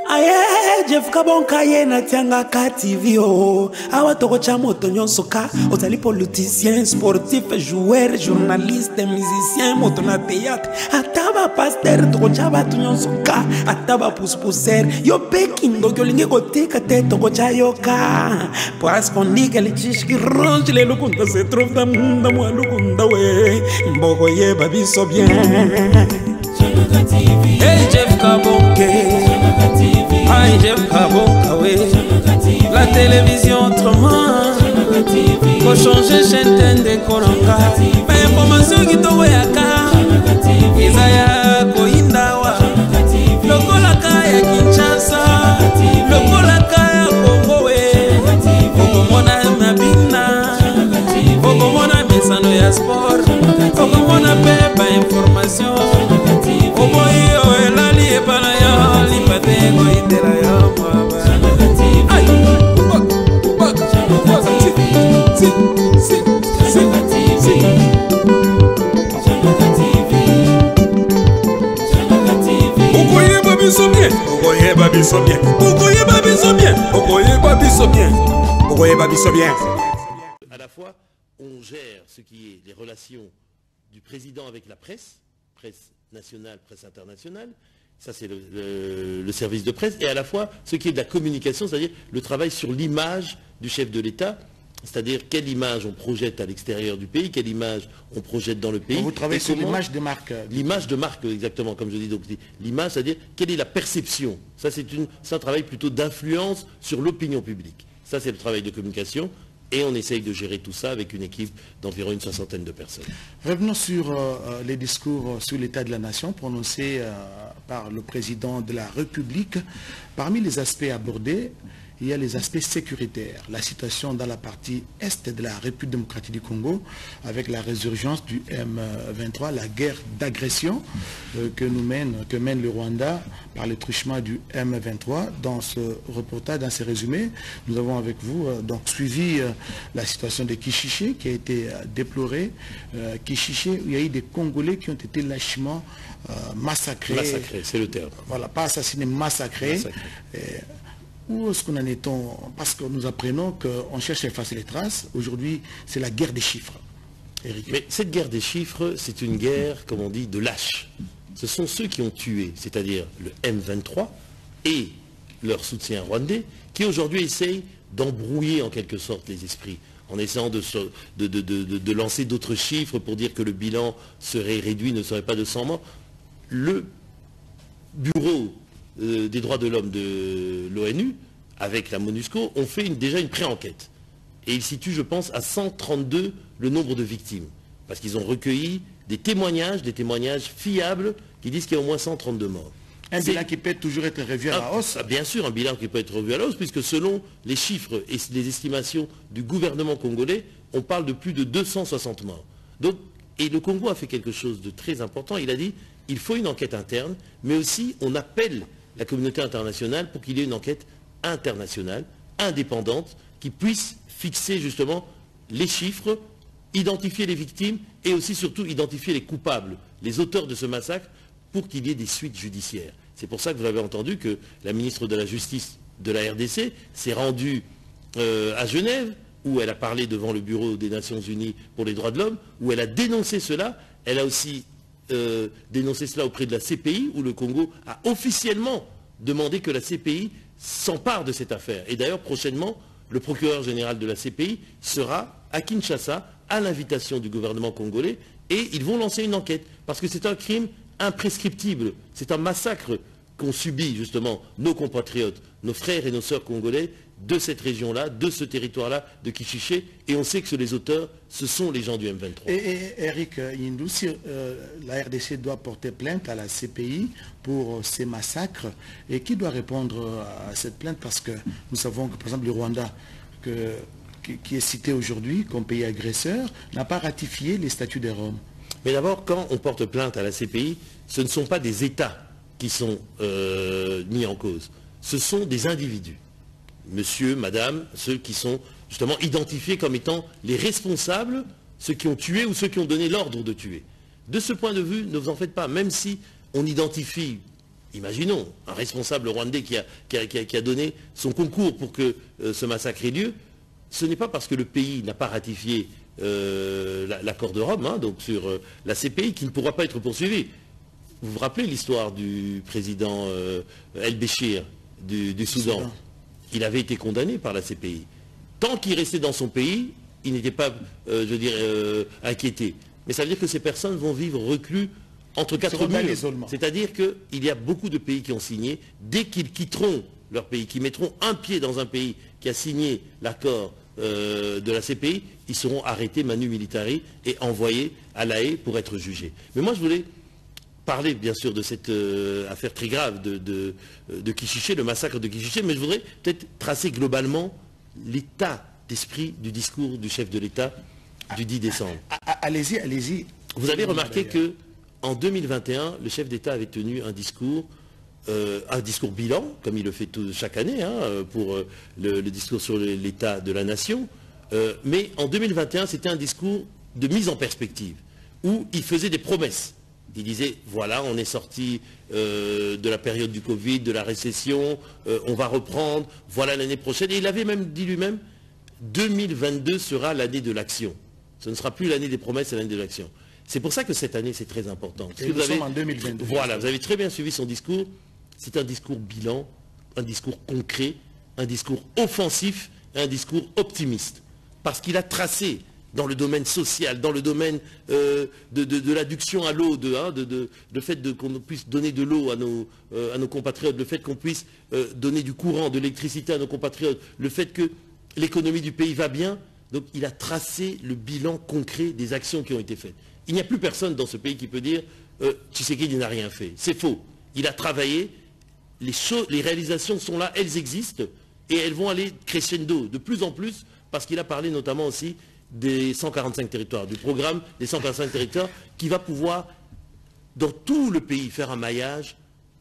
Aye, Jeff Kabonka ye na tianga ka TV oh. Awa toko cha moto nyonso ka. Ozali politicien, sportif, joueur, journaliste, musicien, moto na théâtre. Ataba pasteur toko cha batu nyonso ka. Ataba pousser. Yo pekingo kyo linge kotika te toko cha yoka. Parce qu'on dit que les chiches qui rongent les lukunda se trouvent dans le monde moi lukunda we. Mboko ye babiso bien. Hey Jeff Kabonke. Aïe, Jeff Kabonka, oui. La télévision autrement. Faut changer chaîne de Koranga. Mais information qui te voyaka. Isaya Koindawa. Lokolaka ya Kinshasa. Lokolaka ya Kongo. Okomona Mabina. Okomona Mesano ya sport. Okomona Pepa information. Omoyo elali epana ya lipate koitela ya mama. À la fois, on gère ce qui est les relations du président avec la presse nationale, presse internationale, ça c'est le service de presse, et à la fois ce qui est de la communication, c'est-à-dire le travail sur l'image du chef de l'État, c'est-à-dire quelle image on projette à l'extérieur du pays, quelle image on projette dans le pays. Vous travaillez sur l'image de marque. L'image de marque, exactement, comme je dis. Donc l'image, c'est-à-dire quelle est la perception. Ça c'est un travail plutôt d'influence sur l'opinion publique. Ça c'est le travail de communication. Et on essaye de gérer tout ça avec une équipe d'environ une 60aine de personnes. Revenons sur les discours sur l'état de la nation prononcés par le président de la République. Parmi les aspects abordés, il y a les aspects sécuritaires. La situation dans la partie est de la République démocratique du Congo, avec la résurgence du M23, la guerre d'agression que mène le Rwanda par le truchement du M23. Dans ce reportage, dans ces résumés, nous avons avec vous donc suivi la situation de Kishiché qui a été déplorée. Kishiché, où il y a eu des Congolais qui ont été lâchement massacrés. Massacrés, c'est le terme. Voilà, pas assassinés, massacrés. Où est-ce qu'on en est? Parce que nous apprenons qu'on cherche à effacer les traces. Aujourd'hui, c'est la guerre des chiffres. Eric. Mais cette guerre des chiffres, c'est une guerre, comme on dit, de lâches. Ce sont ceux qui ont tué, c'est-à-dire le M23 et leur soutien rwandais, qui aujourd'hui essayent d'embrouiller en quelque sorte les esprits, en essayant de lancer d'autres chiffres pour dire que le bilan serait réduit, ne serait pas de 100 morts. Le bureau des droits de l'homme de l'ONU, avec la MONUSCO, ont fait déjà une pré-enquête. Et ils situent, je pense, à 132 le nombre de victimes. Parce qu'ils ont recueilli des témoignages fiables qui disent qu'il y a au moins 132 morts. Un bilan qui peut toujours être revu à la hausse. Bien sûr, un bilan qui peut être revu à la hausse, puisque selon les chiffres et les estimations du gouvernement congolais, on parle de plus de 260 morts. Donc, et le Congo a fait quelque chose de très important. Il a dit, il faut une enquête interne, mais aussi on appelle la communauté internationale pour qu'il y ait une enquête internationale, indépendante, qui puisse fixer justement les chiffres, identifier les victimes et aussi surtout identifier les coupables, les auteurs de ce massacre, pour qu'il y ait des suites judiciaires. C'est pour ça que vous avez entendu que la ministre de la Justice de la RDC s'est rendue à Genève, où elle a parlé devant le Bureau des Nations Unies pour les droits de l'homme, où elle a dénoncé cela. Elle a aussi dénoncé cela auprès de la CPI, où le Congo a officiellement demandé que la CPI s'empare de cette affaire. Et d'ailleurs, prochainement, le procureur général de la CPI sera à Kinshasa, à l'invitation du gouvernement congolais, et ils vont lancer une enquête, parce que c'est un crime imprescriptible, c'est un massacre qu'ont subi justement nos compatriotes, nos frères et nos sœurs congolais, de cette région-là, de ce territoire-là, de Kishiché, et on sait que les auteurs, ce sont les gens du M23. Et Eric Yindou, si la RDC doit porter plainte à la CPI pour ces massacres, et qui doit répondre à cette plainte? Parce que nous savons que, par exemple, le Rwanda, qui est cité aujourd'hui comme pays agresseur, n'a pas ratifié les statuts de Rome. Mais d'abord, quand on porte plainte à la CPI, ce ne sont pas des États qui sont mis en cause, ce sont des individus. Monsieur, madame, ceux qui sont justement identifiés comme étant les responsables, ceux qui ont tué ou ceux qui ont donné l'ordre de tuer. De ce point de vue, ne vous en faites pas, même si on identifie imaginons, un responsable rwandais qui a donné son concours pour que ce massacre ait lieu, ce n'est pas parce que le pays n'a pas ratifié l'accord de Rome, hein, donc sur la CPI, qui ne pourra pas être poursuivi. Vous vous rappelez l'histoire du président El-Béchir du Soudan? Il avait été condamné par la CPI. Tant qu'il restait dans son pays, il n'était pas, je veux dire, inquiété. Mais ça veut dire que ces personnes vont vivre reclus entre quatre murs. C'est-à-dire qu'il y a beaucoup de pays qui ont signé. Dès qu'ils quitteront leur pays, qui mettront un pied dans un pays qui a signé l'accord de la CPI, ils seront arrêtés manu militari et envoyés à La Haye pour être jugés. Mais moi, je voulais parler, bien sûr, de cette affaire très grave de Kichiché, le massacre de Kichiché, mais je voudrais peut-être tracer globalement l'état d'esprit du discours du chef de l'État du 10 décembre. Allez-y, allez-y. Vous avez remarqué qu'en 2021, le chef d'État avait tenu un discours bilan, comme il le fait chaque année, hein, pour le discours sur l'état de la nation. Mais en 2021, c'était un discours de mise en perspective, où il faisait des promesses. Il disait, voilà, on est sorti de la période du Covid, de la récession, on va reprendre, voilà l'année prochaine. Et il avait même dit lui-même, 2022 sera l'année de l'action. Ce ne sera plus l'année des promesses, c'est l'année de l'action. C'est pour ça que cette année, c'est très important. Et nous sommes en 2022. Voilà, vous avez très bien suivi son discours. C'est un discours bilan, un discours concret, un discours offensif, un discours optimiste. Parce qu'il a tracé dans le domaine social, dans le domaine de l'adduction à l'eau, le fait qu'on puisse donner de l'eau à nos compatriotes, le fait qu'on puisse donner du courant, de l'électricité à nos compatriotes, le fait que l'économie du pays va bien. Donc il a tracé le bilan concret des actions qui ont été faites. Il n'y a plus personne dans ce pays qui peut dire Tshisekedi n'a rien fait. C'est faux. Il a travaillé, les réalisations sont là, elles existent, et elles vont aller crescendo de plus en plus, parce qu'il a parlé notamment aussi des 145 territoires, du programme des 145 territoires, qui va pouvoir, dans tout le pays, faire un maillage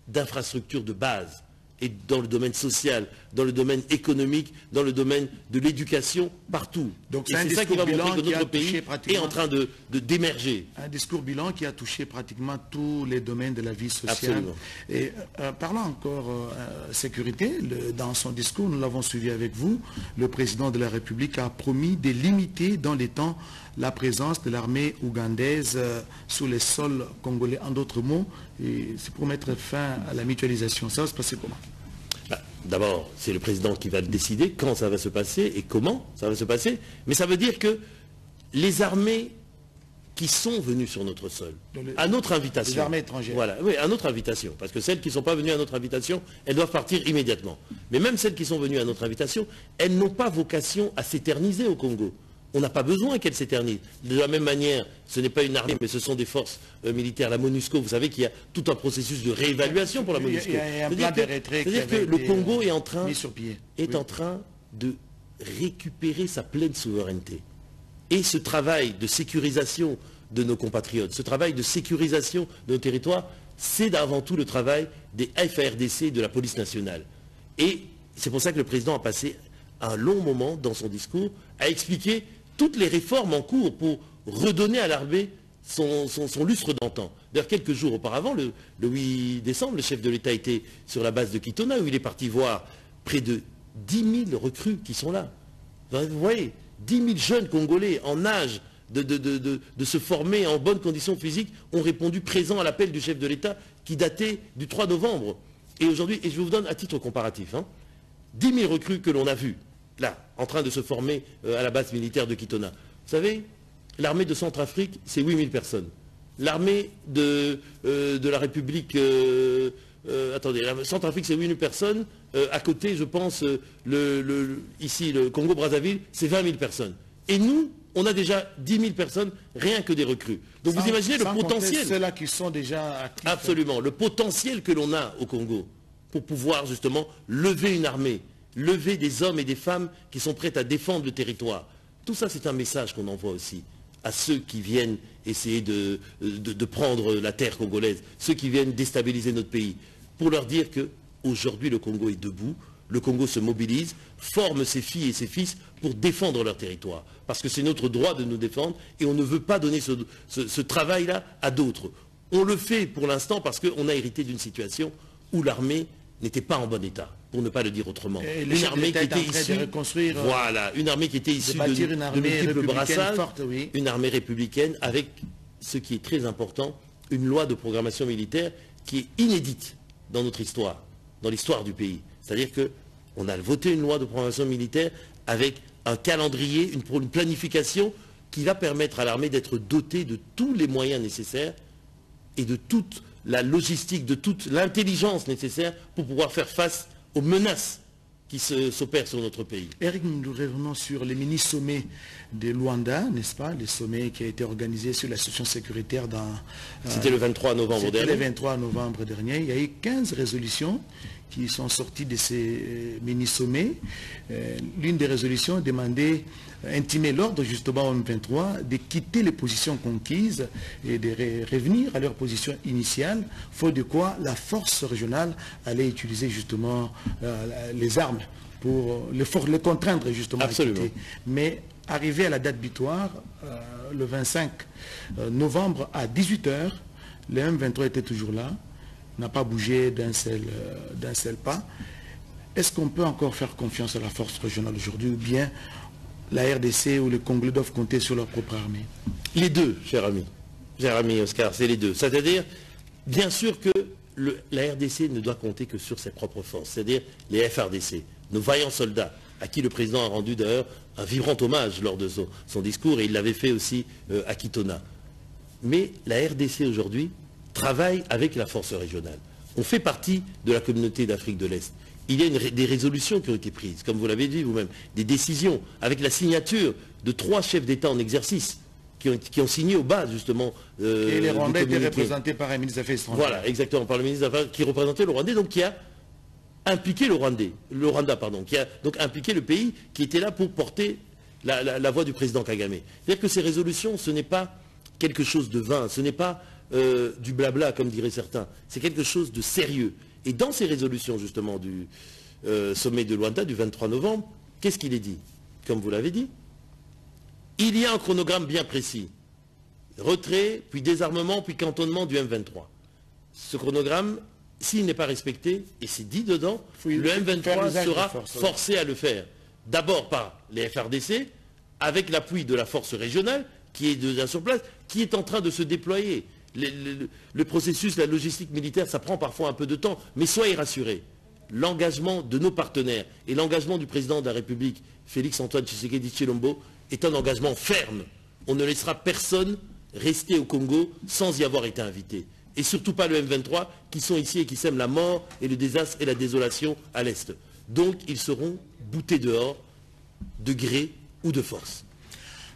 d'infrastructures de base, et dans le domaine social, dans le domaine économique, dans le domaine de l'éducation, partout. Donc et c'est ça qui va montrer que notre pays est en train d'émerger. Un discours bilan qui a touché pratiquement tous les domaines de la vie sociale. Absolument. Et parlant encore sécurité, dans son discours, nous l'avons suivi avec vous, le président de la République a promis de limiter dans les temps la présence de l'armée ougandaise sous les sols congolais. En d'autres mots, c'est pour mettre fin à la mutualisation. Ça va se passer comment? D'abord, c'est le président qui va le décider quand ça va se passer et comment ça va se passer. Mais ça veut dire que les armées qui sont venues sur notre sol, à notre invitation. Les armées étrangères. Voilà, oui, à notre invitation. Parce que celles qui ne sont pas venues à notre invitation, elles doivent partir immédiatement. Mais même celles qui sont venues à notre invitation, elles n'ont pas vocation à s'éterniser au Congo. On n'a pas besoin qu'elle s'éternise. De la même manière, ce n'est pas une armée, mais ce sont des forces militaires. La MONUSCO, vous savez qu'il y a tout un processus de réévaluation pour la MONUSCO. C'est-à-dire que le Congo est en train de récupérer sa pleine souveraineté. Et ce travail de sécurisation de nos compatriotes, ce travail de sécurisation de nos territoires, c'est avant tout le travail des FARDC et de la police nationale. Et c'est pour ça que le président a passé un long moment dans son discours à expliquer toutes les réformes en cours pour redonner à l'armée son lustre d'antan. D'ailleurs, quelques jours auparavant, le 8 décembre, le chef de l'État était sur la base de Kitona, où il est parti voir près de 10 000 recrues qui sont là. Vous voyez, 10 000 jeunes Congolais en âge de se former en bonnes conditions physiques ont répondu présent à l'appel du chef de l'État qui datait du 3 novembre. Et aujourd'hui, et je vous donne à titre comparatif, 10 000 recrues que l'on a vues, là, en train de se former à la base militaire de Kitona. Vous savez, l'armée de Centrafrique, c'est 8 000 personnes. L'armée de la République... attendez, la Centrafrique, c'est 8 000 personnes. À côté, je pense, ici, le Congo-Brazzaville, c'est 20 000 personnes. Et nous, on a déjà 10 000 personnes, rien que des recrues. Donc vous imaginez le potentiel... Ceux-là qui sont déjà actifs. Absolument. Le potentiel que l'on a au Congo pour pouvoir, justement, lever une armée, lever des hommes et des femmes qui sont prêts à défendre le territoire. Tout ça, c'est un message qu'on envoie aussi à ceux qui viennent essayer de prendre la terre congolaise, ceux qui viennent déstabiliser notre pays, pour leur dire qu'aujourd'hui, le Congo est debout, le Congo se mobilise, forme ses filles et ses fils pour défendre leur territoire. Parce que c'est notre droit de nous défendre et on ne veut pas donner ce travail-là à d'autres. On le fait pour l'instant parce qu'on a hérité d'une situation où l'armée n'était pas en bon état, pour ne pas le dire autrement. Une armée qui était issue de reconstruire, voilà, une armée qui était issue de multiples brassages, forte, oui. Une armée républicaine avec, ce qui est très important, une loi de programmation militaire qui est inédite dans notre histoire, dans l'histoire du pays. C'est-à-dire qu'on a voté une loi de programmation militaire avec un calendrier, une planification qui va permettre à l'armée d'être dotée de tous les moyens nécessaires et de toute la logistique, de toute l'intelligence nécessaire pour pouvoir faire face aux menaces qui s'opèrent sur notre pays. Eric, nous revenons sur les mini-sommets de Luanda, n'est-ce pas? Les sommets qui a été organisé sur la situation sécuritaire dans... C'était le 23 novembre dernier. C'était le 23 novembre dernier. Il y a eu 15 résolutions qui sont sorties de ces mini-sommets. L'une des résolutions demandait, intimait l'ordre justement au M23 de quitter les positions conquises et de revenir à leur position initiale, faute de quoi la force régionale allait utiliser justement les armes pour les contraindre justement à quitter. Mais arrivé à la date butoir, le 25 novembre à 18 h, le M23 était toujours là, n'a pas bougé d'un seul pas. Est-ce qu'on peut encore faire confiance à la force régionale aujourd'hui, ou bien la RDC ou le Congolais doivent compter sur leur propre armée? Les deux, cher ami Oscar, c'est les deux. C'est-à-dire, bien sûr que la RDC ne doit compter que sur ses propres forces, c'est-à-dire les FRDC, nos vaillants soldats, à qui le président a rendu d'ailleurs un vibrant hommage lors de son discours, et il l'avait fait aussi à Kitona. Mais la RDC aujourd'hui travaille avec la force régionale. On fait partie de la communauté d'Afrique de l'Est. Il y a des résolutions qui ont été prises, comme vous l'avez dit vous-même, des décisions, avec la signature de 3 chefs d'État en exercice, qui ont signé au bas, justement, et les Rwandais étaient représentés par un ministre des Affaires étrangères. Voilà, exactement, par le ministre des Affaires qui représentait le Rwandais, donc qui a impliqué le Rwanda, qui a donc impliqué le pays qui était là pour porter la voix du président Kagame. C'est-à-dire que ces résolutions, ce n'est pas quelque chose de vain, ce n'est pas du blabla, comme diraient certains, c'est quelque chose de sérieux. Et dans ces résolutions, justement, du sommet de Luanda du 23 novembre, qu'est-ce qu'il est dit? Comme vous l'avez dit, il y a un chronogramme bien précis. Retrait, puis désarmement, puis cantonnement du M23. Ce chronogramme, s'il n'est pas respecté, et c'est dit dedans, le M23 sera forcé à le faire. D'abord par les FRDC, avec l'appui de la force régionale, qui est déjà sur place, qui est en train de se déployer. Le processus, la logistique militaire, ça prend parfois un peu de temps, mais soyez rassurés. L'engagement de nos partenaires et l'engagement du président de la République, Félix-Antoine Tshisekedi Tshilombo, est un engagement ferme. On ne laissera personne rester au Congo sans y avoir été invité. Et surtout pas le M23, qui sont ici et qui sèment la mort et le désastre et la désolation à l'Est. Donc ils seront boutés dehors, de gré ou de force.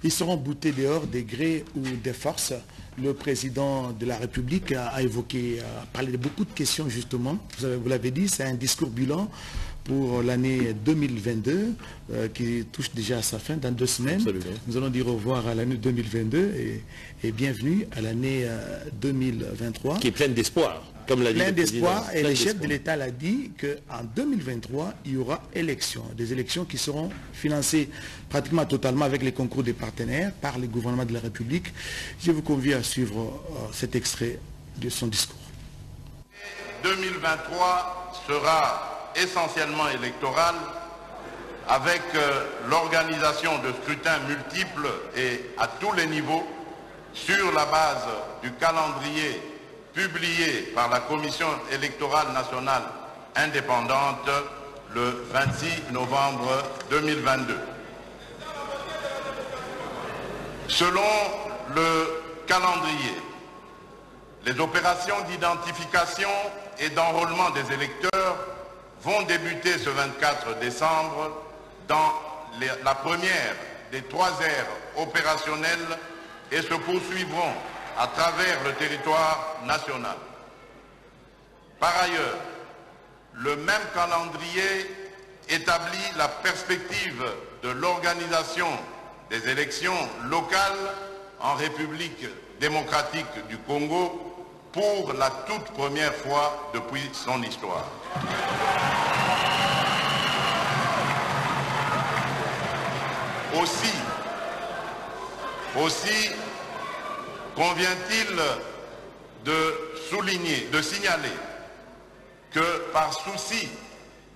Ils seront boutés dehors de gré ou de force. Le président de la République a parlé de beaucoup de questions justement. Vous l'avez dit, c'est un discours bilan pour l'année 2022 qui touche déjà à sa fin dans 2 semaines. Absolument. Nous allons dire au revoir à l'année 2022 et bienvenue à l'année 2023. Qui est pleine d'espoir, comme l'a dit le président. Pleine d'espoir, et le chef de l'État l'a dit qu'en 2023, il y aura élections. Des élections qui seront financées pratiquement totalement avec les concours des partenaires par le gouvernement de la République. Je vous convie à suivre cet extrait de son discours. 2023 sera essentiellement électorale, avec l'organisation de scrutins multiples et à tous les niveaux sur la base du calendrier publié par la Commission électorale nationale indépendante le 26 novembre 2022. Selon le calendrier, les opérations d'identification et d'enrôlement des électeurs vont débuter ce 24 décembre dans la première des 3 aires opérationnelles et se poursuivront à travers le territoire national. Par ailleurs, le même calendrier établit la perspective de l'organisation des élections locales en République démocratique du Congo pour la toute première fois depuis son histoire. Aussi convient-il de signaler que par souci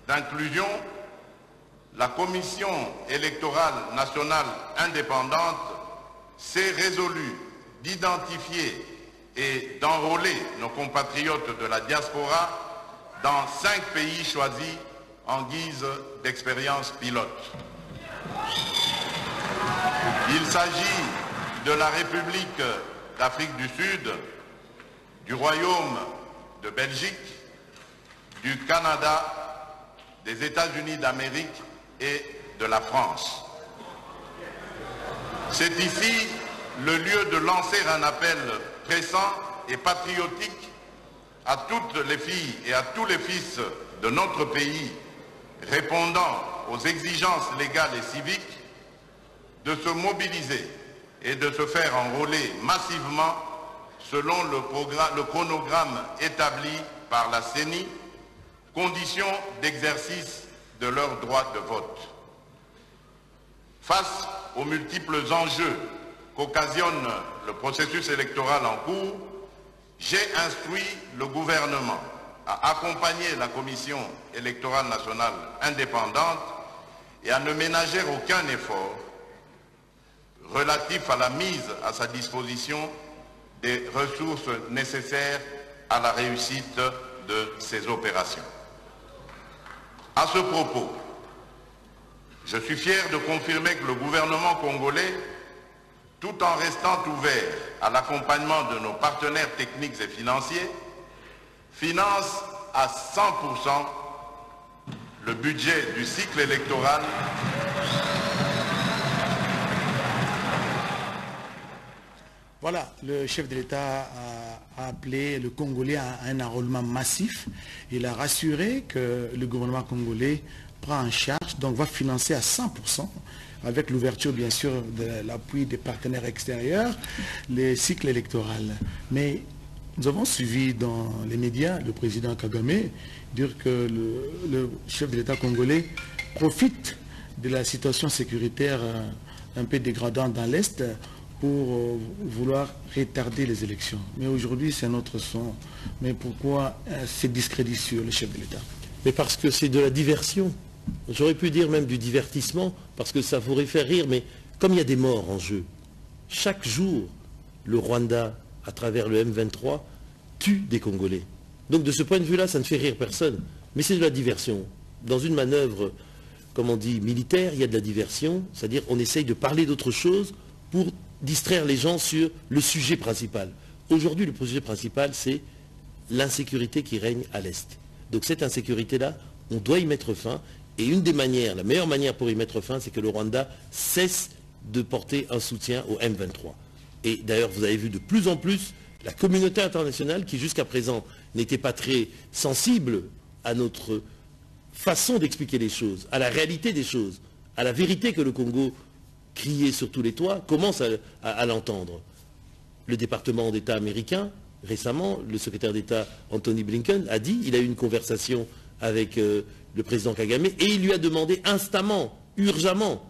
d'inclusion, la Commission électorale nationale indépendante s'est résolue d'identifier et d'enrôler nos compatriotes de la diaspora dans 5 pays choisis en guise d'expérience pilote. Il s'agit de la République d'Afrique du Sud, du Royaume de Belgique, du Canada, des États-Unis d'Amérique et de la France. C'est ici le lieu de lancer un appel pressant et patriotique à toutes les filles et à tous les fils de notre pays répondant aux exigences légales et civiques de se mobiliser et de se faire enrôler massivement selon le chronogramme établi par la CENI, condition d'exercice de leur droit de vote. Face aux multiples enjeux qu'occasionne le processus électoral en cours, j'ai instruit le gouvernement à accompagner la Commission électorale nationale indépendante et à ne ménager aucun effort relatif à la mise à sa disposition des ressources nécessaires à la réussite de ces opérations. À ce propos, je suis fier de confirmer que le gouvernement congolais, tout en restant ouvert à l'accompagnement de nos partenaires techniques et financiers, finance à 100% le budget du cycle électoral Voilà, le chef de l'État a appelé le Congolais à un enrôlement massif. Il a rassuré que le gouvernement congolais prend en charge, donc va financer à 100%, avec l'ouverture bien sûr de l'appui des partenaires extérieurs, les cycles électoraux. Mais nous avons suivi dans les médias le président Kagame dire que le chef de l'État congolais profite de la situation sécuritaire un peu dégradante dans l'Est pour vouloir retarder les élections. Mais aujourd'hui, c'est notre son. Mais pourquoi ces discrédits sur le chef de l'État? Mais parce que c'est de la diversion. J'aurais pu dire même du divertissement, parce que ça pourrait faire rire, mais comme il y a des morts en jeu, chaque jour, le Rwanda, à travers le M23, tue des Congolais. Donc de ce point de vue-là, ça ne fait rire personne. Mais c'est de la diversion. Dans une manœuvre, comme on dit, militaire, il y a de la diversion, c'est-à-dire on essaye de parler d'autre chose pour distraire les gens sur le sujet principal. Aujourd'hui, le sujet principal, c'est l'insécurité qui règne à l'Est. Donc cette insécurité-là, on doit y mettre fin. Et une des manières, la meilleure manière pour y mettre fin, c'est que le Rwanda cesse de porter un soutien au M23. Et d'ailleurs, vous avez vu de plus en plus la communauté internationale qui jusqu'à présent n'était pas très sensible à notre façon d'expliquer les choses, à la réalité des choses, à la vérité que le Congo criait sur tous les toits, commence à l'entendre. Le département d'État américain, récemment, le secrétaire d'État Anthony Blinken a dit, il a eu une conversation avec le président Kagame et il lui a demandé instamment, urgemment,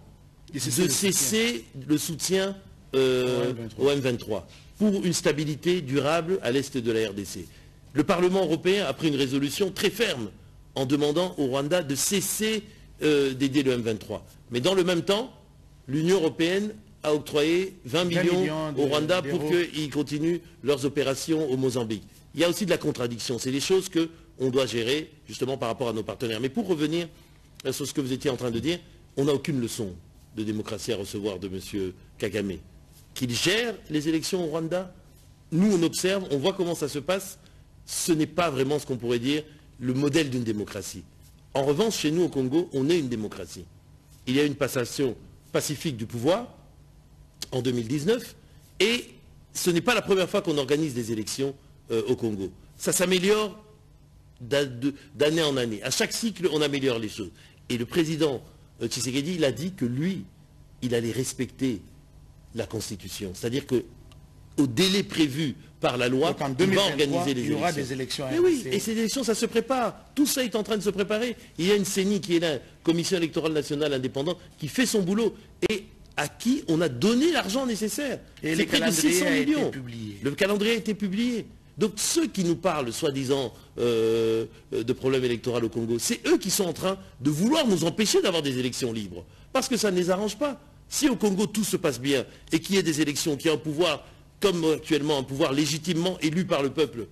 de cesser le soutien au M23 pour une stabilité durable à l'est de la RDC. Le Parlement européen a pris une résolution très ferme en demandant au Rwanda de cesser d'aider le M23. Mais dans le même temps, l'Union européenne a octroyé 20 millions au Rwanda pour qu'ils continuent leurs opérations au Mozambique. Il y a aussi de la contradiction. C'est des choses qu'on doit gérer justement par rapport à nos partenaires. Mais pour revenir sur ce que vous étiez en train de dire, on n'a aucune leçon de démocratie à recevoir de M. Kagame. Qu'il gère les élections au Rwanda, nous on observe, on voit comment ça se passe, ce n'est pas vraiment ce qu'on pourrait dire le modèle d'une démocratie. En revanche, chez nous au Congo, on est une démocratie. Il y a une passation pacifique du pouvoir en 2019 et ce n'est pas la première fois qu'on organise des élections au Congo. Ça s'améliore d'année en année. À chaque cycle, on améliore les choses. Et le président Tshisekedi, il a dit que lui, il allait respecter la Constitution. C'est-à-dire qu'au délai prévu par la loi, il va organiser les élections. Il y aura des élections. Mais oui, et ces élections, ça se prépare. Tout ça est en train de se préparer. Il y a une CENI qui est là, Commission électorale nationale indépendante, qui fait son boulot et à qui on a donné l'argent nécessaire. Et le près de 600 calendrier a millions. été publié. Le calendrier a été publié. Donc ceux qui nous parlent, soi-disant, de problèmes électoraux au Congo, c'est eux qui sont en train de vouloir nous empêcher d'avoir des élections libres. Parce que ça ne les arrange pas. Si au Congo tout se passe bien et qu'il y ait des élections, qu'il y ait un pouvoir, comme actuellement, un pouvoir légitimement élu par le peuple,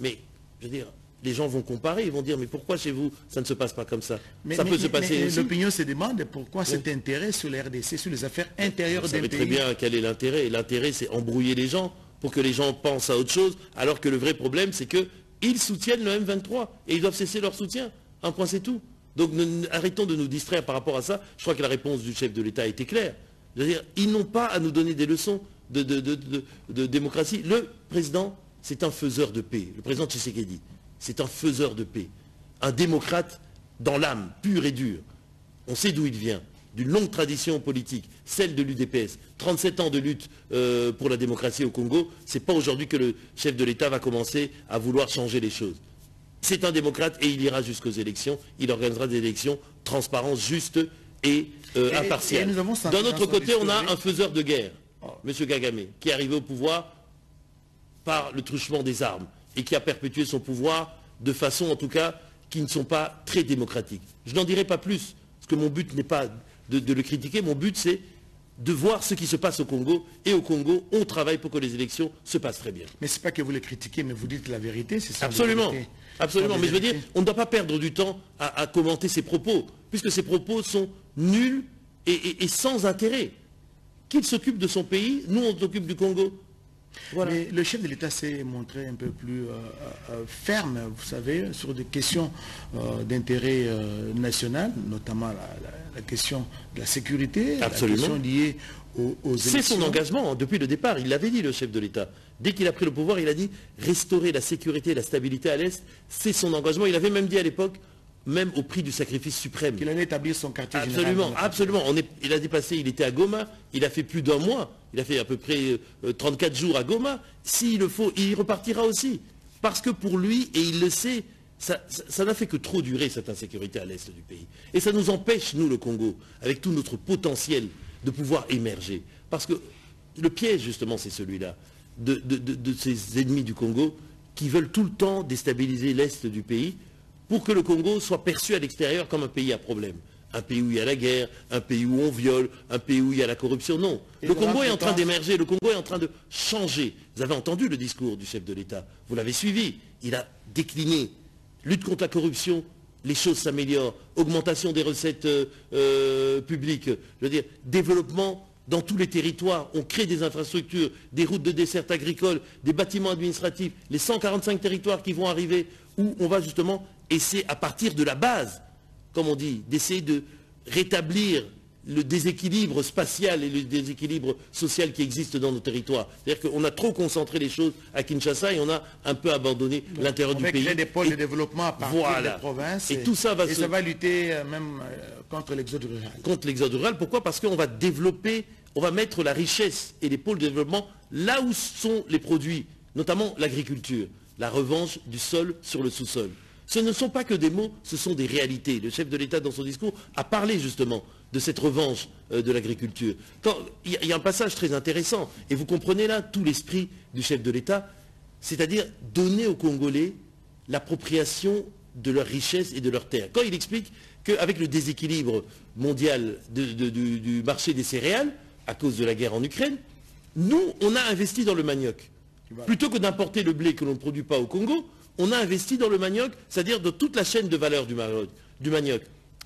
mais, je veux dire, les gens vont comparer, ils vont dire, mais pourquoi chez vous, ça ne se passe pas comme ça? Ça peut se passer aussi. L'opinion se demande pourquoi cet intérêt sur la RDC, sur les affaires intérieures d'un pays. Vous savez très bien quel est l'intérêt. L'intérêt, c'est embrouiller les gens pour que les gens pensent à autre chose, alors que le vrai problème, c'est qu'ils soutiennent le M23 et ils doivent cesser leur soutien. Un point, c'est tout. Donc arrêtons de nous distraire par rapport à ça. Je crois que la réponse du chef de l'État a été claire. Je veux dire, ils n'ont pas à nous donner des leçons de démocratie. Le président, c'est un faiseur de paix. Le président Tshisekedi, c'est un faiseur de paix. Un démocrate dans l'âme, pur et dur. On sait d'où il vient. D'une longue tradition politique, celle de l'UDPS. 37 ans de lutte pour la démocratie au Congo. Ce n'est pas aujourd'hui que le chef de l'État va commencer à vouloir changer les choses. C'est un démocrate et il ira jusqu'aux élections. Il organisera des élections transparentes, justes et impartiales. D'un autre côté, on a un faiseur de guerre, M. Kagame, qui est arrivé au pouvoir par le truchement des armes et qui a perpétué son pouvoir de façon, en tout cas, qui ne sont pas très démocratiques. Je n'en dirai pas plus, parce que mon but n'est pas de le critiquer. Mon but, c'est de voir ce qui se passe au Congo. Et au Congo, on travaille pour que les élections se passent très bien. Mais ce n'est pas que vous le critiquez, mais vous dites la vérité, c'est ça? Absolument. Absolument. Mais je veux dire, on ne doit pas perdre du temps à commenter ces propos, puisque ces propos sont nuls et sans intérêt. Qu'il s'occupe de son pays, nous on s'occupe du Congo. Voilà. Mais le chef de l'État s'est montré un peu plus ferme, vous savez, sur des questions d'intérêt national, notamment la question de la sécurité, Absolument. la question liée aux élections. C'est son engagement, depuis le départ, il l'avait dit, le chef de l'État. Dès qu'il a pris le pouvoir, il a dit restaurer la sécurité et la stabilité à l'Est, c'est son engagement. Il avait même dit à l'époque, même au prix du sacrifice suprême. Qu'il allait établir son quartier général. Absolument, absolument. Il a dépassé, il était à Goma, il a fait plus d'1 mois, il a fait à peu près 34 jours à Goma. S'il le faut, il repartira aussi. Parce que pour lui, et il le sait, ça n'a fait que trop durer cette insécurité à l'Est du pays. Et ça nous empêche, nous, le Congo, avec tout notre potentiel, de pouvoir émerger. Parce que le piège, justement, c'est celui-là, de ces ennemis du Congo qui veulent tout le temps déstabiliser l'Est du pays pour que le Congo soit perçu à l'extérieur comme un pays à problème. Un pays où il y a la guerre, un pays où on viole, un pays où il y a la corruption. Non. Le Congo est en train d'émerger, le Congo est en train de changer. Vous avez entendu le discours du chef de l'État, vous l'avez suivi. Il a décliné. Lutte contre la corruption, les choses s'améliorent. Augmentation des recettes publiques. Je veux dire, développement dans tous les territoires. On crée des infrastructures, des routes de dessert agricole, des bâtiments administratifs, les 145 territoires qui vont arriver, où on va justement essayer à partir de la base, comme on dit, d'essayer de rétablir le déséquilibre spatial et le déséquilibre social qui existe dans nos territoires. C'est-à-dire qu'on a trop concentré les choses à Kinshasa et on a un peu abandonné l'intérieur du pays. On va créer des pôles de développement à partir des provinces. Et tout ça va ça va lutter même contre l'exode rural. Contre l'exode rural. Pourquoi? Parce qu'on va développer, on va mettre la richesse et les pôles de développement là où sont les produits, notamment l'agriculture, la revanche du sol sur le sous-sol. Ce ne sont pas que des mots, ce sont des réalités. Le chef de l'État, dans son discours, a parlé justement de cette revanche de l'agriculture. Il y a un passage très intéressant, et vous comprenez là tout l'esprit du chef de l'État, c'est-à-dire donner aux Congolais l'appropriation de leurs richesses et de leurs terres. Quand il explique qu'avec le déséquilibre mondial du marché des céréales, à cause de la guerre en Ukraine, nous, on a investi dans le manioc. Plutôt que d'importer le blé que l'on ne produit pas au Congo, on a investi dans le manioc, c'est-à-dire de toute la chaîne de valeur du manioc.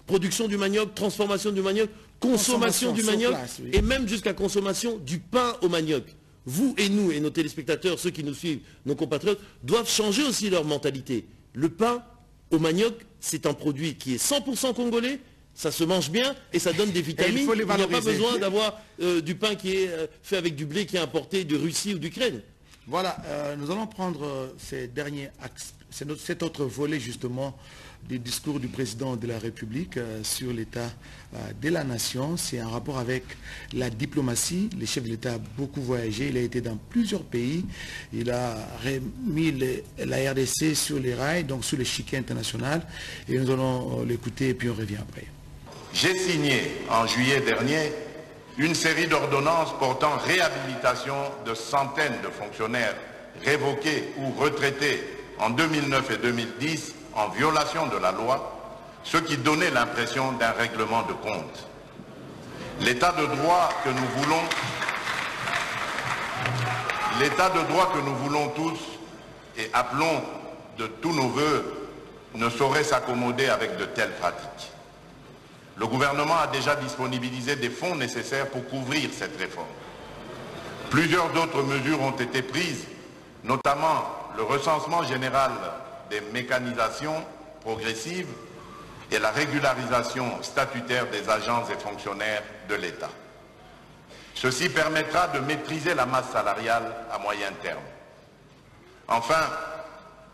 Production du manioc, transformation du manioc, consommation du manioc, place, oui. Et même jusqu'à consommation du pain au manioc. Vous et nous, et nos téléspectateurs, ceux qui nous suivent, nos compatriotes, doivent changer aussi leur mentalité. Le pain au manioc, c'est un produit qui est 100% congolais, ça se mange bien et ça donne des vitamines. Il n'y a pas besoin d'avoir du pain qui est fait avec du blé qui est importé de Russie ou d'Ukraine. Voilà, nous allons prendre ces derniers axes, cet autre volet justement du discours du président de la République sur l'état de la nation. C'est en rapport avec la diplomatie. Le chef de l'État a beaucoup voyagé, il a été dans plusieurs pays. Il a remis la RDC sur les rails, donc sur l'échiquier international. Et nous allons l'écouter et puis on revient après. J'ai signé en juillet dernier une série d'ordonnances portant réhabilitation de centaines de fonctionnaires révoqués ou retraités en 2009 et 2010 en violation de la loi, ce qui donnait l'impression d'un règlement de compte. L'état de droit que nous voulons tous et appelons de tous nos voeux ne saurait s'accommoder avec de telles pratiques. Le gouvernement a déjà disponibilisé des fonds nécessaires pour couvrir cette réforme. Plusieurs autres mesures ont été prises, notamment le recensement général des mécanisations progressives et la régularisation statutaire des agents et fonctionnaires de l'État. Ceci permettra de maîtriser la masse salariale à moyen terme. Enfin,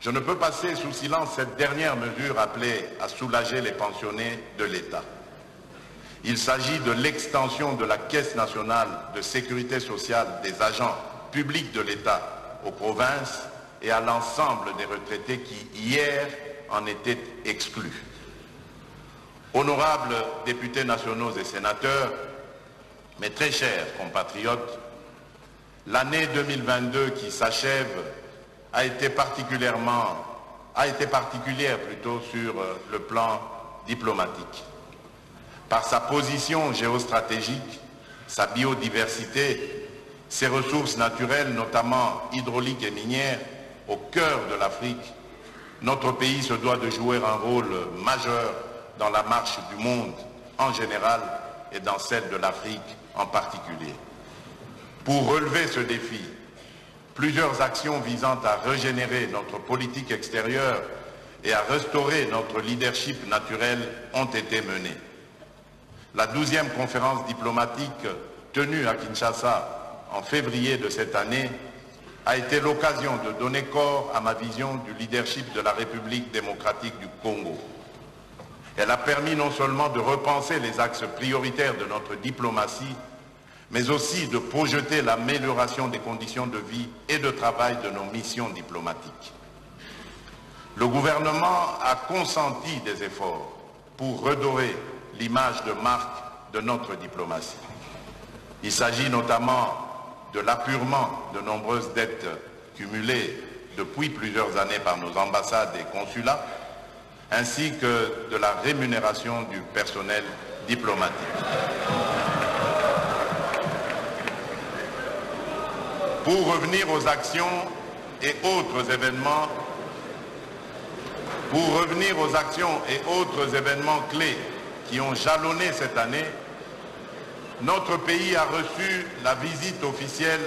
je ne peux passer sous silence cette dernière mesure appelée à soulager les pensionnés de l'État. Il s'agit de l'extension de la Caisse nationale de sécurité sociale des agents publics de l'État aux provinces et à l'ensemble des retraités qui, hier, en étaient exclus. Honorables députés nationaux et sénateurs, mes très chers compatriotes, l'année 2022 qui s'achève a été particulière sur le plan diplomatique. Par sa position géostratégique, sa biodiversité, ses ressources naturelles, notamment hydrauliques et minières, au cœur de l'Afrique, notre pays se doit de jouer un rôle majeur dans la marche du monde en général et dans celle de l'Afrique en particulier. Pour relever ce défi, plusieurs actions visant à régénérer notre politique extérieure et à restaurer notre leadership naturel ont été menées. La 12e conférence diplomatique tenue à Kinshasa en février de cette année a été l'occasion de donner corps à ma vision du leadership de la République démocratique du Congo. Elle a permis non seulement de repenser les axes prioritaires de notre diplomatie, mais aussi de projeter l'amélioration des conditions de vie et de travail de nos missions diplomatiques. Le gouvernement a consenti des efforts pour redorer l'image de marque de notre diplomatie. Il s'agit notamment de l'apurement de nombreuses dettes cumulées depuis plusieurs années par nos ambassades et consulats, ainsi que de la rémunération du personnel diplomatique. Pour revenir aux actions et autres événements, clés qui ont jalonné cette année, notre pays a reçu la visite officielle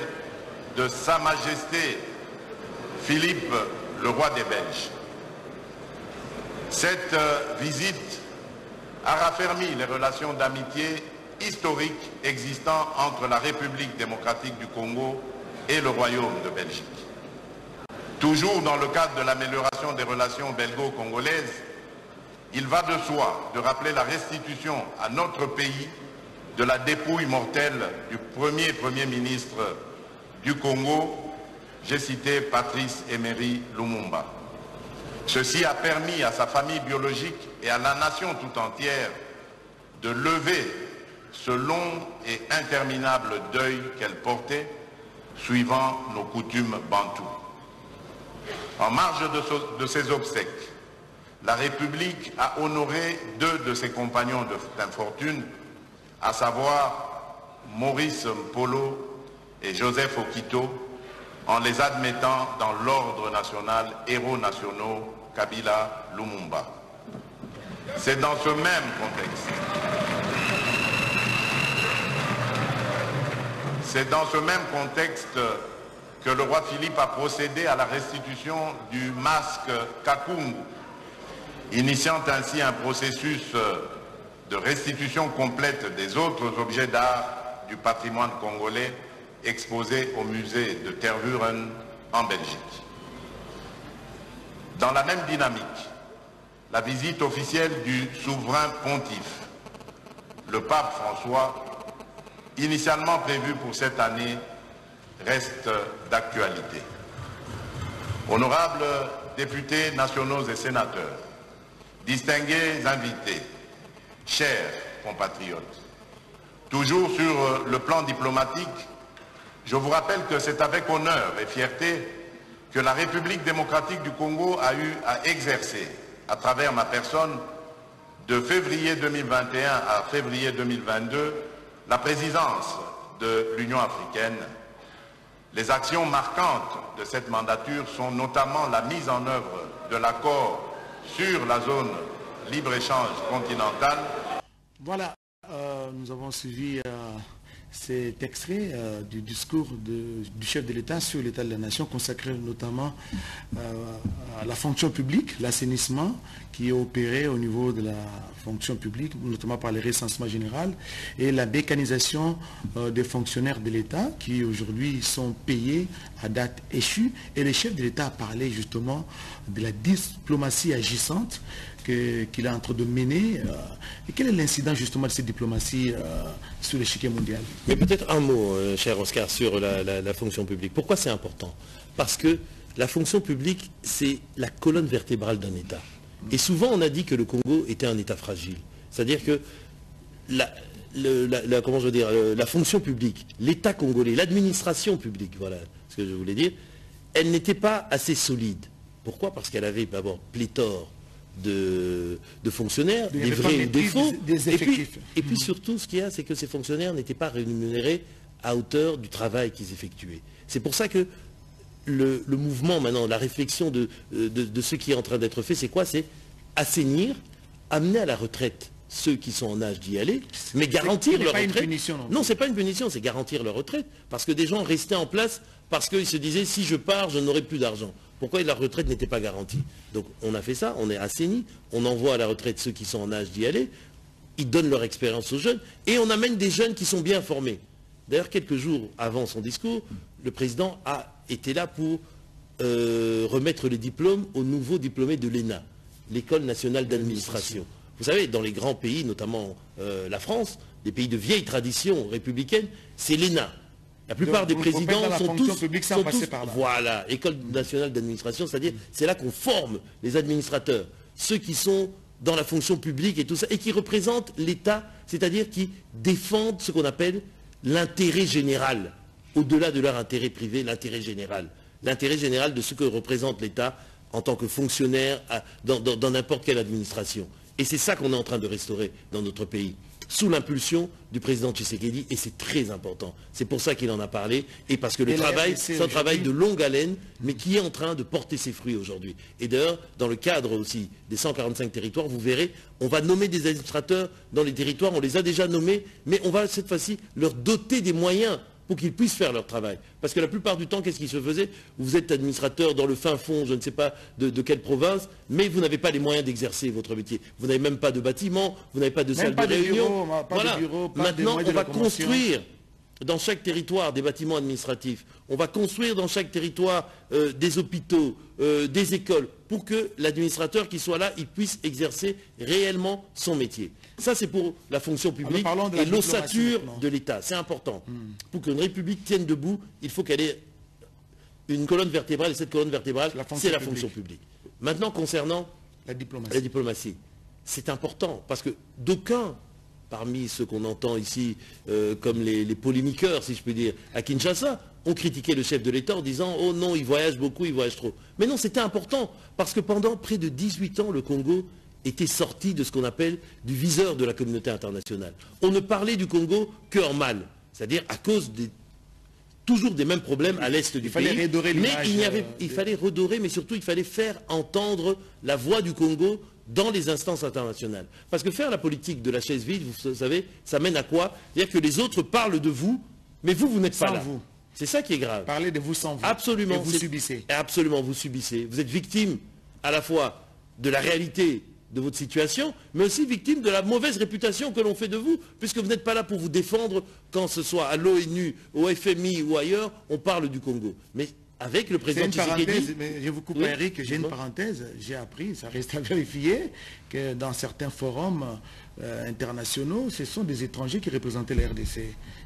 de Sa Majesté Philippe, le roi des Belges. Cette visite a raffermi les relations d'amitié historiques existant entre la République démocratique du Congo et le Royaume de Belgique. Toujours dans le cadre de l'amélioration des relations belgo-congolaises, il va de soi de rappeler la restitution à notre pays de la dépouille mortelle du Premier ministre du Congo, j'ai cité Patrice Emery Lumumba. Ceci a permis à sa famille biologique et à la nation tout entière de lever ce long et interminable deuil qu'elle portait, suivant nos coutumes bantoues. En marge de ses obsèques, la République a honoré 2 de ses compagnons d'infortune, à savoir Maurice Mpolo et Joseph Okito, en les admettant dans l'ordre national Héros nationaux Kabila Lumumba. C'est dans ce même contexte que le roi Philippe a procédé à la restitution du masque Kakungu, initiant ainsi un processus de restitution complète des autres objets d'art du patrimoine congolais exposés au musée de Tervuren en Belgique. Dans la même dynamique, la visite officielle du souverain pontife, le pape François, initialement prévue pour cette année, reste d'actualité. Honorables députés nationaux et sénateurs, distingués invités, chers compatriotes, toujours sur le plan diplomatique, je vous rappelle que c'est avec honneur et fierté que la République démocratique du Congo a eu à exercer à travers ma personne de février 2021 à février 2022 la présidence de l'Union africaine. Les actions marquantes de cette mandature sont notamment la mise en œuvre de l'accord sur la zone libre-échange continentale. Voilà, nous avons suivi cet extrait du discours du chef de l'État sur l'état de la nation, consacré notamment à la fonction publique, l'assainissement qui est opéré au niveau de la fonction publique, notamment par les recensements généraux, et la mécanisation des fonctionnaires de l'État qui aujourd'hui sont payés à date échue. Et le chef de l'État a parlé justement de la diplomatie agissante qu'il est en train de mener. Et quel est l'incident justement de cette diplomatie sur l'échiquier mondial? Mais peut-être un mot, cher Oscar, sur la fonction publique. Pourquoi c'est important? Parce que la fonction publique, c'est la colonne vertébrale d'un État. Et souvent, on a dit que le Congo était un État fragile. C'est-à-dire que la fonction publique, l'État congolais, l'administration publique, voilà ce que je voulais dire, elle n'était pas assez solide. Pourquoi? Parce qu'elle avait d'abord pléthore de fonctionnaires, des vrais ou des faux, et puis surtout ce qu'il y a, c'est que ces fonctionnaires n'étaient pas rémunérés à hauteur du travail qu'ils effectuaient. C'est pour ça que le mouvement maintenant, la réflexion de ce qui est en train d'être fait, c'est quoi? C'est assainir, amener à la retraite ceux qui sont en âge d'y aller, mais garantir leur retraite. Non, c'est pas une punition, c'est garantir leur retraite, parce que des gens restaient en place parce qu'ils se disaient si je pars, je n'aurai plus d'argent. Pourquoi la retraite n'était pas garantie? Donc on a fait ça, on est assaini, on envoie à la retraite ceux qui sont en âge d'y aller, ils donnent leur expérience aux jeunes, et on amène des jeunes qui sont bien formés. D'ailleurs, quelques jours avant son discours, le président a été là pour remettre les diplômes aux nouveaux diplômés de l'ENA, l'École nationale d'administration. Vous savez, dans les grands pays, notamment la France, des pays de vieille tradition républicaine, c'est l'ENA. La plupart des présidents sont tous voilà, École nationale d'administration, c'est-à-dire c'est là qu'on forme les administrateurs, ceux qui sont dans la fonction publique et tout ça, et qui représentent l'État, c'est-à-dire qui défendent ce qu'on appelle l'intérêt général, au-delà de leur intérêt privé, l'intérêt général de ce que représente l'État en tant que fonctionnaire dans n'importe quelle administration. Et c'est ça qu'on est en train de restaurer dans notre pays, sous l'impulsion du président Tshisekedi, et c'est très important. C'est pour ça qu'il en a parlé, et parce que le travail, c'est un travail de longue haleine, mais qui est en train de porter ses fruits aujourd'hui. Et d'ailleurs, dans le cadre aussi des 145 territoires, vous verrez, on va nommer des administrateurs dans les territoires, on les a déjà nommés, mais on va cette fois-ci leur doter des moyens pour qu'ils puissent faire leur travail. Parce que la plupart du temps, qu'est-ce qui se faisait? Vous êtes administrateur dans le fin fond, je ne sais pas de quelle province, mais vous n'avez pas les moyens d'exercer votre métier. Vous n'avez même pas de bâtiment, vous n'avez pas de salle de réunion. Voilà. Maintenant, on va construire dans chaque territoire des bâtiments administratifs. On va construire dans chaque territoire des hôpitaux, des écoles, pour que l'administrateur qui soit là, il puisse exercer réellement son métier. Ça, c'est pour la fonction publique et l'ossature de l'État. C'est important. Pour qu'une république tienne debout, il faut qu'elle ait une colonne vertébrale, et cette colonne vertébrale, c'est la fonction publique. Maintenant, concernant la diplomatie, c'est important, parce que d'aucuns, parmi ceux qu'on entend ici, comme les polémiqueurs, si je puis dire, à Kinshasa, ont critiqué le chef de l'État en disant « Oh non, il voyage beaucoup, il voyage trop ». Mais non, c'était important, parce que pendant près de 18 ans, le Congo était sorti de ce qu'on appelle du viseur de la communauté internationale. On ne parlait du Congo qu'en mal, c'est-à-dire à cause toujours des mêmes problèmes à l'est du pays. Mais il fallait redorer, mais surtout il fallait faire entendre la voix du Congo dans les instances internationales. Parce que faire la politique de la chaise vide, vous savez, ça mène à quoi? C'est-à-dire que les autres parlent de vous, mais vous n'êtes pas là. C'est ça qui est grave. Parlez de vous sans vous. Absolument. Et vous subissez. Absolument, vous subissez. Vous êtes victime à la fois de la réalité de votre situation, mais aussi victime de la mauvaise réputation que l'on fait de vous, puisque vous n'êtes pas là pour vous défendre, quand ce soit à l'ONU, au FMI ou ailleurs, on parle du Congo. Mais avec le président Tshisekedi... Je vous coupe, oui, Eric, j'ai une parenthèse. J'ai appris, ça reste à vérifier, que dans certains forums internationaux, ce sont des étrangers qui représentaient la RDC.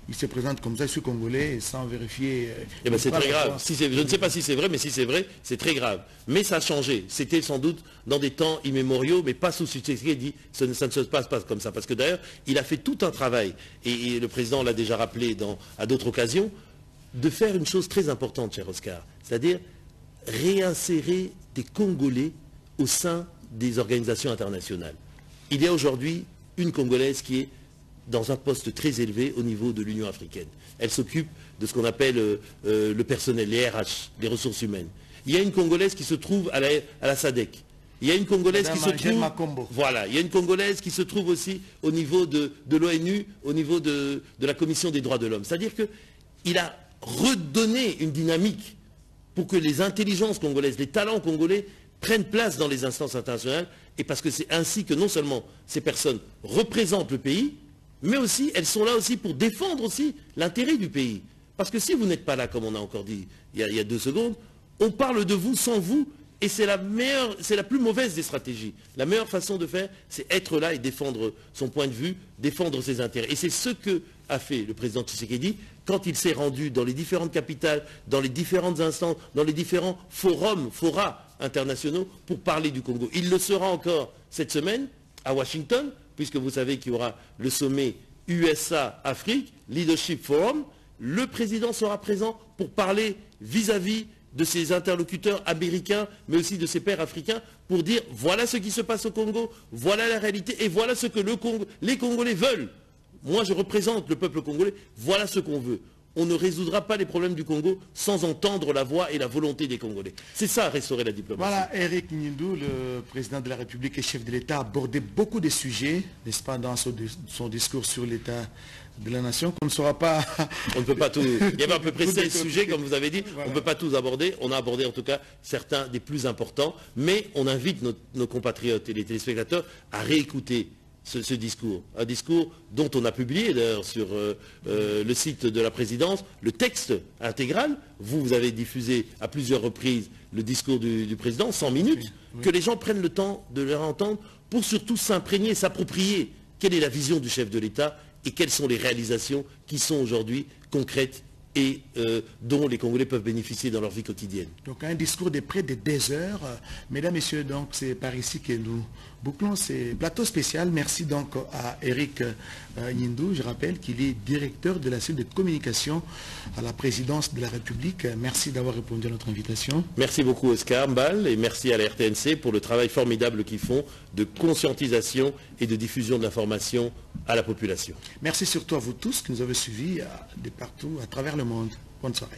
Ils se présentent comme ça, je suis congolais, sans vérifier... Eh ben c'est très grave. Je ne sais pas si c'est vrai, mais si c'est vrai, c'est très grave. Mais ça a changé. C'était sans doute dans des temps immémoriaux, mais pas sous Tshisekedi, ça ne se passe pas comme ça. Parce que d'ailleurs, il a fait tout un travail, et le président l'a déjà rappelé à d'autres occasions, de faire une chose très importante, cher Oscar, c'est-à-dire réinsérer des Congolais au sein des organisations internationales. Il y a aujourd'hui une Congolaise qui est dans un poste très élevé au niveau de l'Union africaine. Elle s'occupe de ce qu'on appelle le personnel, les RH, les ressources humaines. Il y a une Congolaise qui se trouve à la SADC. Il y a une Congolaise qui se trouve... Voilà, il y a une Congolaise qui se trouve aussi au niveau de l'ONU, au niveau de la Commission des droits de l'homme. C'est-à-dire qu'il a redonné une dynamique pour que les intelligences congolaises, les talents congolais prennent place dans les instances internationales, et parce que c'est ainsi que non seulement ces personnes représentent le pays, mais aussi elles sont là aussi pour défendre aussi l'intérêt du pays. Parce que si vous n'êtes pas là, comme on a encore dit il y a 2 secondes, on parle de vous sans vous, et c'est la plus mauvaise des stratégies. La meilleure façon de faire, c'est être là et défendre son point de vue, défendre ses intérêts. Et c'est ce que a fait le président Tshisekedi quand il s'est rendu dans les différentes capitales, dans les différentes instances, dans les différents fora internationaux pour parler du Congo. Il le sera encore cette semaine à Washington, puisque vous savez qu'il y aura le sommet USA-Afrique, Leadership Forum. Le président sera présent pour parler vis-à-vis de ses interlocuteurs américains, mais aussi de ses pairs africains, pour dire voilà ce qui se passe au Congo, voilà la réalité, et voilà ce que les Congolais veulent. Moi, je représente le peuple congolais, voilà ce qu'on veut. On ne résoudra pas les problèmes du Congo sans entendre la voix et la volonté des Congolais. C'est ça, restaurer la diplomatie. Voilà, Eric Nyindou, le président de la République et chef de l'État, a abordé beaucoup de sujets, n'est-ce pas, dans son discours sur l'État de la nation, qu'on ne saura pas... On ne peut pas tout... Il y avait à peu près 16 sujets, comme vous avez dit, voilà. On ne peut pas tous aborder. On a abordé en tout cas certains des plus importants, mais on invite nos compatriotes et les téléspectateurs à réécouter ce discours, un discours dont on a publié d'ailleurs sur le site de la présidence, le texte intégral. Vous avez diffusé à plusieurs reprises le discours du président, 100 minutes, oui. Que les gens prennent le temps de le entendre pour surtout s'imprégner, s'approprier quelle est la vision du chef de l'État et quelles sont les réalisations qui sont aujourd'hui concrètes et dont les Congolais peuvent bénéficier dans leur vie quotidienne. Donc un discours de près de 2 heures. Mesdames, Messieurs, donc c'est par ici que nous bouclons ces plateaux spécial. Merci donc à Eric Nyindou. Je rappelle qu'il est directeur de la cellule de communication à la présidence de la République. Merci d'avoir répondu à notre invitation. Merci beaucoup Oscar Mbal et merci à la RTNC pour le travail formidable qu'ils font de conscientisation et de diffusion de l'information à la population. Merci surtout à vous tous qui nous avez suivis de partout à travers le monde. Bonne soirée.